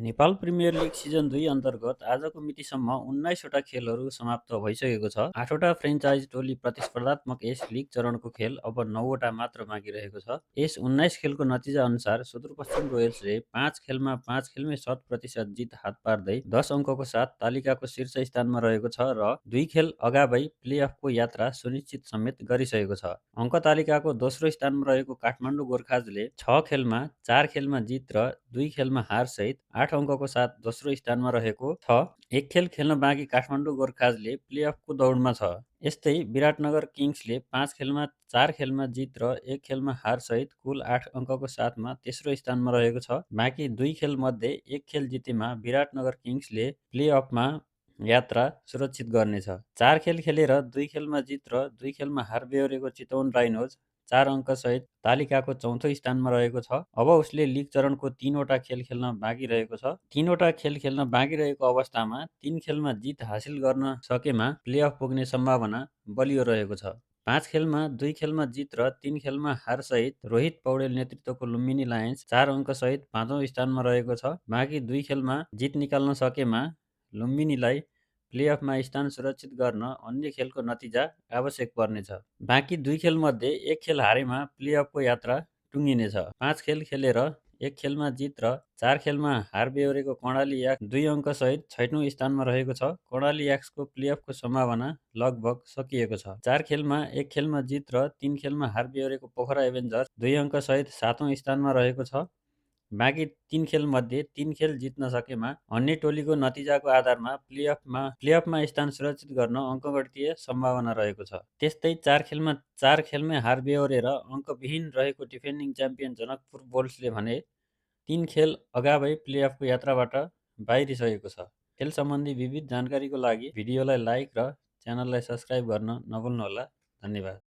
Nepal premier league season 2 अन्तर्गत आजको मितिसम्म 19वटा खेलहरू समाप्त भइसकेको छ। 8वटा फ्रेन्चाइज टोली प्रतिस्पर्धात्मक यस लिग चरणको खेल अब 9वटा मात्र बाँकी रहेको छ। यस 19 खेलको नतिजा अनुसार सुदूरपश्चिम रोयल्सले 5 खेलमा 5 खेलमै 100% जित हात पार्दै 10 अङ्कको साथ तालिकाको शीर्ष स्थानमा रहेको छ र 2 खेल अगावै प्लेअफको यात्रा सुनिश्चित समेत गरिसकेको छ। अङ्क तालिकाको दोस्रो स्थानमा रहेको काठमाडौँ गोर्खाजले 6 खेलमा 4 खेलमा जित र 2 खेलमा हार सहित 8 अङ्कको साथ दोस्रो स्थानमा रहेको छ। एक खेल खेल्न बाँकी काठमाडौँ गोर्खाजले प्लेअफको दौडमा छ। यस्तै विराटनगर किङ्सले 5 खेलमा 4 खेलमा जित र 1 खेलमा हार सहित कुल 8 अङ्कको साथमा तेस्रो स्थानमा रहेको छ। बाँकी 2 खेल मध्ये 1 खेल जितेमा विराटनगर किङ्सले प्लेअफमा यात्रा सुरक्षित गर्नेछ। 4 खेल खेलेर 2 खेलमा जित र 2 खेलमा हार बेहोरेको चितवन राइनोज 4 अङ्कसहित तालिकाको चौथो स्थानमा रहेको छ। अब उसले लिग चरणको 3वटा खेल खेल्न बाँकी रहेको छ। 3वटा खेल खेल्न बाँकी रहेको अवस्थामा 3 खेलमा जित हासिल गर्न सकेमा प्लेअफ पुग्ने सम्भावना बलियो रहेको छ। 5 खेलमा 2 खेलमा जित र 3 खेलमा हार सहित रोहित पौडेल नेतृत्वको लुम्बिनी लायन्स 4 अङ्कसहित 5औं स्थानमा रहेको छ। बाँकी 2 खेलमा जित निकाल्न सकेमा लुम्बिनीलाई प्लेअफमा स्थान सुरक्षित गर्न अन्य खेलको नतिजा आवश्यक पर्नेछ। बाँकी 2 खेलमध्ये 1 खेल हारेमा प्लेअफको यात्रा टुङ्गिनेछ। 5 खेल खेलेर 1 खेलमा जित र 4 खेलमा हार बेहोरेको कर्णाली याक्स 2 अङ्कसहित 6औं स्थानमा रहेको छ। कर्णाली याक्सको प्लेअफको सम्भावना लगभग सकिएको छ। 4 खेलमा 1 खेलमा जित र 3 खेलमा हार बेहोरेको पोखरा एभेन्जर्स 2 अङ्कसहित 7औं स्थानमा रहेको छ। बाँकी 3 खेलमध्ये 3 खेल जित्न सकेमा अन्य टोलीको नतिजाको आधारमा प्लेअफमा स्थान सुरक्षित गर्न अङ्कगणितीय सम्भावना रहेको छ। त्यस्तै 4 खेलमा 4 खेलमै हार बेहोरेर अङ्कविहीन रहेको डिफेन्डिङ च्याम्पियन जनकपुर बोल्ट्सले भने 3 खेल अगावै प्लेअफको यात्राबाट बाहिरिसकेको छ। खेल सम्बन्धी विविध जानकारीको लागि भिडियोलाई लाइक र च्यानललाई सब्स्क्राइब गर्न नभुल्नुहोला। धन्यवाद।